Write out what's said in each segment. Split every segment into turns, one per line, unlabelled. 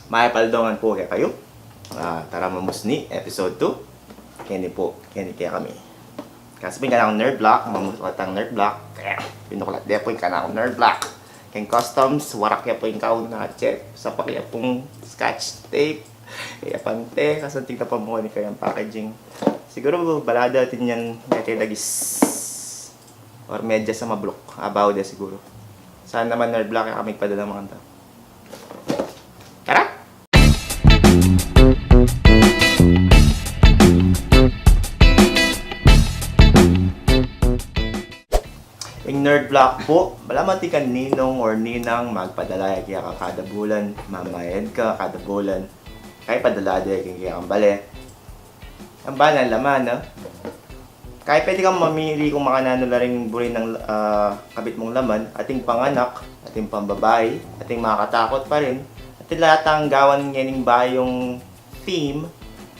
Maipaldongan po kaya kayo. Tara Mamusni, episode 2. KeniKekami. Kasi pinag akong nerd block, mamusot ang nerd block. Pinuklat din po yung kanakong nerd block. Keng customs, warak ya po yung kaon na check. Sa pakya pong scotch tape. Kaya pante, kasi tingnan pa mo ni kayang packaging. Siguro balada natin yan, natin lagis. Or medya sa mablok. Abaw de siguro. Saan naman nerd block kami padala mga kanta. Tara! Yung nerd block po, malamati ka ninong or ninang magpadala kaya ka kada bulan, mamayad ka kada bulan. Kaya padala din kaya kang bale. Ang balan laman, no? Kaya pwede kang mamili kung makanano na rin burin ng kabit mong laman, ating panganak, ating pambabae, ating makakatakot pa rin, ating lahat ang gawan ngayon bayong theme,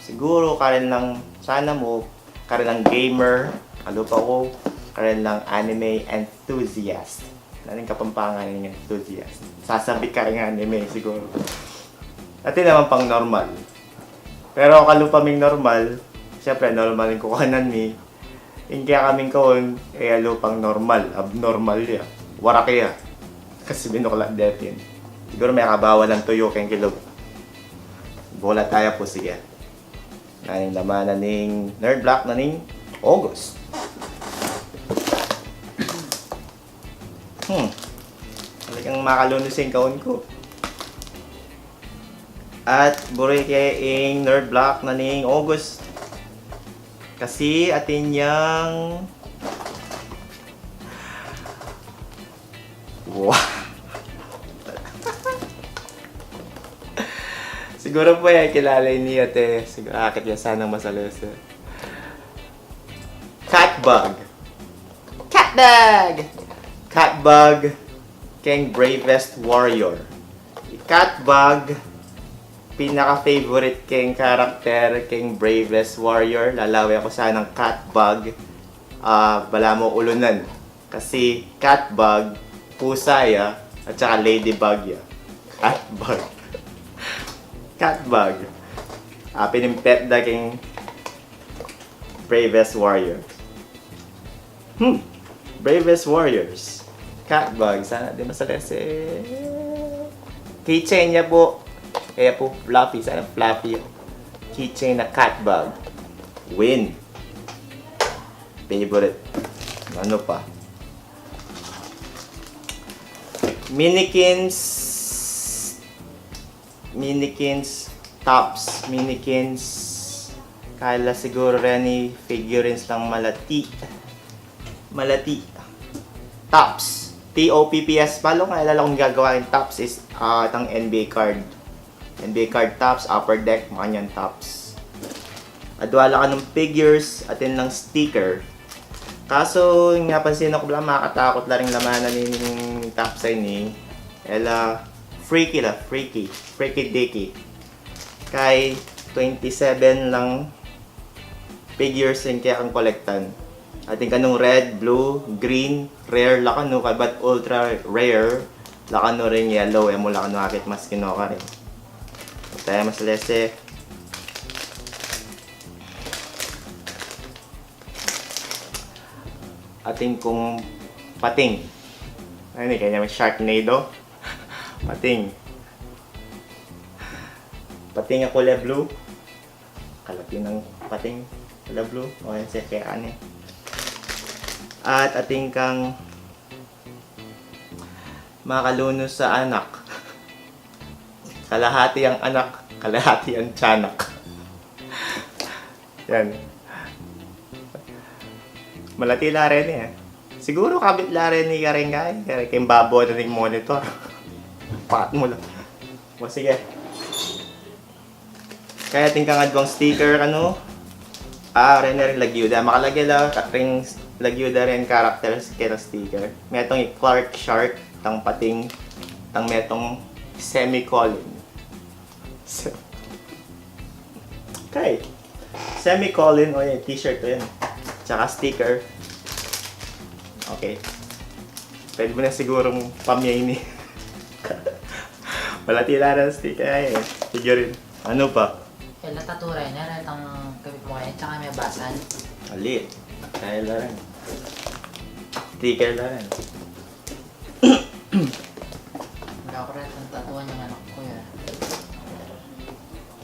siguro karin lang sana mo, karin lang gamer, kalupa ko, karin lang anime enthusiast. Naring Kapampangan ng enthusiast. Sasabit ka rin ng anime siguro. Atin naman pang normal. Pero kalupaming normal, siyempre normal yung kukanan mi. Yung kaya kaming kaon, lupang normal, abnormal ya. Warak ya. Kasi binuklat natin. Siguro may kabawa ng tuyo kayong kilog. Bola tayo po sige. Naning laman na ning nerd block na ning August. Talagang makalunos yung kaon ko. At buri kayong nerd block na ning August. Kasi atin yang wow. Siguro po yan kilala niya te. Siguro akit yan sanang masalasa. Catbug. Catbug! Catbug keng bravest warrior. Catbug pinaka-favorite keng karakter keng bravest warrior. Lalawi ako sanang Catbug. Bala mo ulunan. Kasi Catbug, pusa ya, at saka ladybug ya. Catbug. Catbug. Pinimpet da keng bravest warrior. Bravest warriors. Catbug. Sana di masalas keychain niya po. Kaya po fluffy, sana fluffy keychain na Catbug. Win. Favorite. Ano pa? Minikins tops. Minikins kala siguro rin figurines ng malati. Tops. T-O-P-P-S. Palo nga alala kong gagawa yung tops is itang NBA card tops, upper deck, mga nyan tops. Adwala ka ng figures, atin lang sticker. Kaso, yung napansin ako lang, makakatakot lang rin lamanan yung tops ay ni. Freaky dicky. Kay 27 lang figures yung kaya kang kolektan. Ating kanong red, blue, green, rare lakano, but ultra rare lakano rin yellow, mo lakano akit mas kinoka rin. Tayo mas lese. Ating kung pating. Ano ni kanya may Sharknado. Pating ang kulay blue. Kalapin ng pating kulay blue. O yan siya kaya ani. At ating kang makalunos sa anak. Kalahati ang anak, kalahati ang tiyanak. Yan. Malati la rin eh. Siguro kabit la rin ni Karengay. Kaya kayong babo na ning monitor. Pakat mo lang. O sige. Kaya tingkang adwang sticker ano. Rin na rin lagyuda. Makalagay lang ring lagyuda rin characters kaya sticker. Metong Clark Shark, tang pating, tang metong semicolon. Okay. Semicolon, o yan, t-shirt to yan. Tsaka sticker. Okay. Pwede mo na sigurong pamiyay ni. Palatila na stick ay figurine. Ano pa?
Kaya taturay na rin ang Kapampangan tsaka may basan.
Ali. Kaya lang. Sticker lang.
Hindi ako rin ang tatuan yung anak ko yan.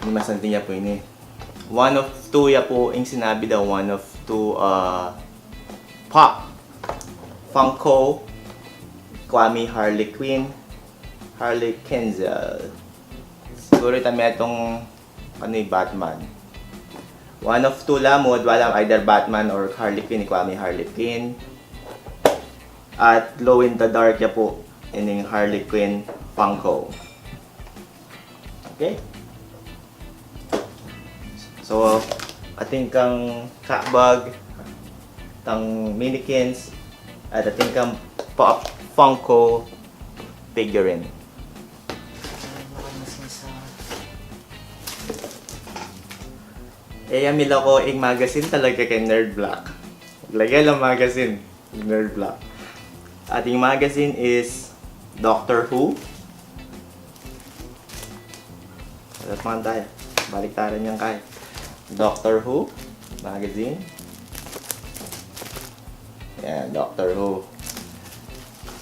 Hindi masanti niya po ini. One of two ya po yung sinabi daw. One of two Pop. Funko. Kwame Harley Quinn. Harley Kenzel. Siguro ito may itong Batman. One of two lamod. Walang either Batman or Harley Quinn. Kwame Harley Quinn. At glow in the dark ya po. Ining Harley Quinn Funko. Okay? So, ating kang kakbag, tang minikins, at ating kang Pop Funko figurine. Yamila ko yung magazine talaga kay Nerd Black. Maglagay lang magazine, Nerd Black. Ating magazine is Doctor Who. Alat mga tayo. Baliktaran niyang kaya. Doctor Who magazine. Yan, Doctor Who.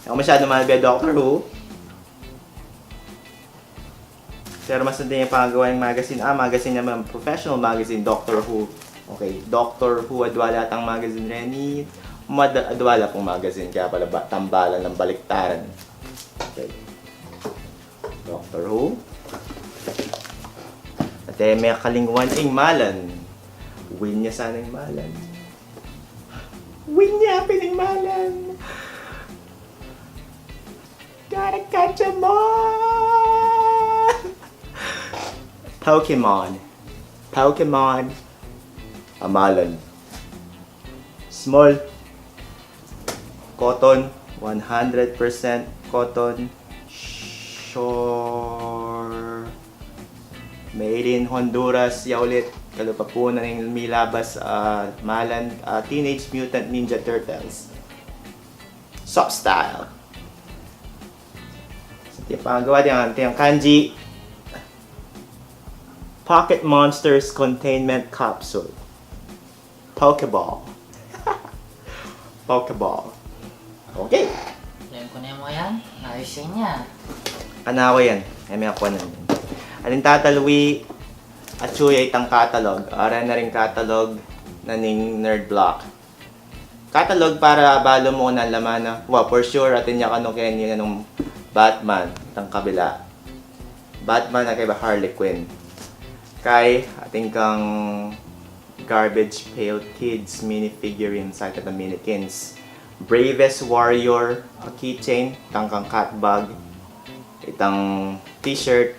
Ako masyado mahal ba Doctor Who. Pero mas natin yung pangagawa yung magazine. Magazine naman, professional magazine, Doctor Who. Okay, Doctor Who, adwala atang magazine Renny. Adwala pong magazine, kaya pala tambalan ng baliktaran. Okay. Doctor Who. At may kalingwan ing malan. Win niya sana yung malan. Win niya pining malan. Gotta catch 'em all. Pokemon. Pokemon. Amalan. Small. Cotton. 100% cotton. Shore. Made in Honduras. Yaulit. Kalupapunan ng milabas. Malan. Teenage Mutant Ninja Turtles. Soft style. Ito yung pangagawa din. Ito yung kanji. Pocket Monsters Containment Capsule. Pokeball. Pokeball. Okay.
Alam ko na mo yan. Ayusin niya.
Anawa yan. May ako na. Alin tatalwi at chuya itang catalog. Ara na rin catalog na ning Nerd Block. Catalog para balo mo na laman na. Wow, for sure atin niya kano Kenny anong Batman itang kabila. Batman na kay Harley Quinn. Kay ating kang Garbage Pail Kids minifigurine sa ating minikins. Bravest Warrior keychain, itang kang cat bag, itang t-shirt,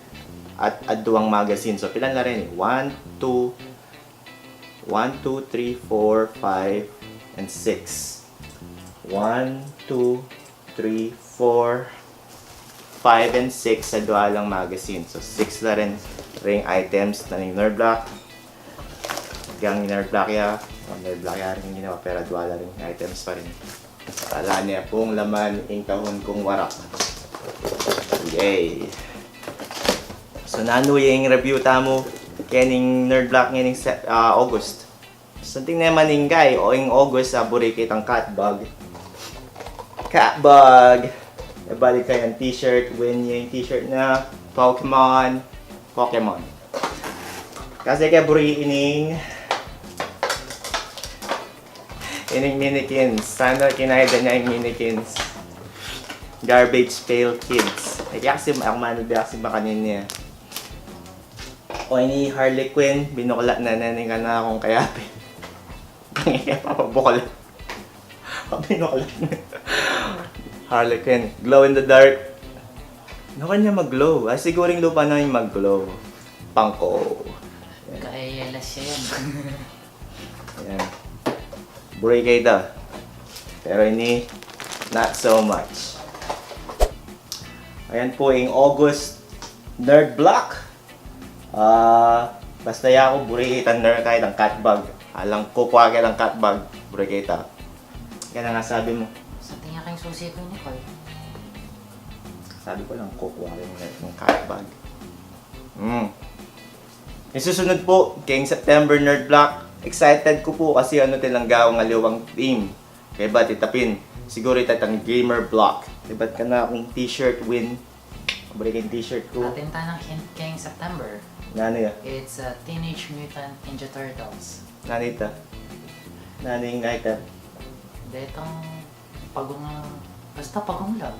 at aduang magazine. So pilan na rin? 1, 2, 3, 4, 5, and 6. 1, 2, 3, 4, 5, and 6 sa dualang magazine. So 6 na rin ring items na ng Nerd Block. Gang Nerd Block ya. Nerd Block ya rin ginawa pero duala rin items pa rin. Kala niya pong laman ing kahon kong warak. Yay! So nanu yung review tamo kening Nerd Block ngayon August. Something naman ing guy o ing August sa burikit ang cat bag. Cat bag. Ibalik kayo ang t-shirt. Win yung t-shirt na Pokemon. Kasi kaya buri ining minikins. Sana kinahida niya yung minikins. Garbage Pail Kids. Kaya kasi ako manubya kasi baka niya. O ini Harley Quinn. Binukla na naning ka na akong kayapin. Kaya papabukla. Binukla na. Harley Quinn. Glow in the dark. Ano kanya mag-glow? Siguring lupa na yung mag-glow. Pangko.
Kaya siya yan.
Ayan. Buray kayo ito. Pero ini, not so much. Ayan po yung August Nerd Block. Basta ya ako, buray kayo nerd kahit ang cat bag. Alang kukuha kayo ng cat bag. Buray kayo ito. Kaya na nga sabi mo.
Sa tingin kayong susi ko ni Cole.
Sabi ko lang, kukuha rin ng cat bag. Yung susunod po, King September Nerd Block. Excited ko po kasi ano tinanggaw ng aliwang team. Kaya ba titapin? Siguro itatang gamer block. Diba't ka na akong t-shirt win. Pabalik yung t-shirt ko.
Atin tayo ng hint King September.
Nano ya?
It's Teenage Mutant Ninja Turtles.
Nanita. Nano yung item?
Hindi itong pagong... Basta pagong lang.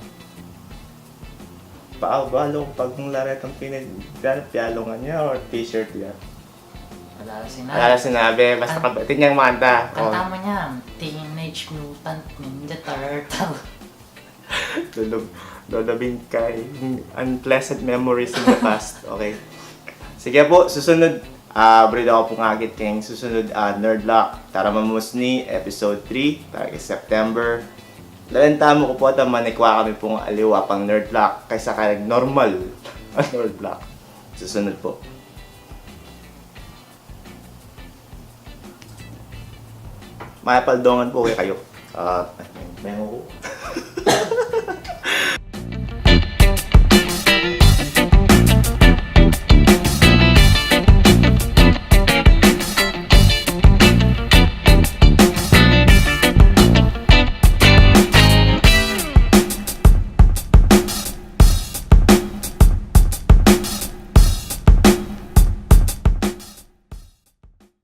Paabalo pag mong laro itong pinagpialongan niya or t-shirt niya. Alala sinabi, basta kabatin niyang manta.
Kanta mo niya, Teenage Mutant Ninja Turtle.
Lolobin kay unpleasant memories in the past. Okay. Sige po, susunod. Breed ako pong agit kayong susunod Nerd Block. Tara Mamusni, episode 3, target September. Lalantamo ko po at manikwa kami pong aliwa pang Nerd Block kaysa kaya normal Nerd Block. Susunod po. Maya paldongan po kayo. Memo ko.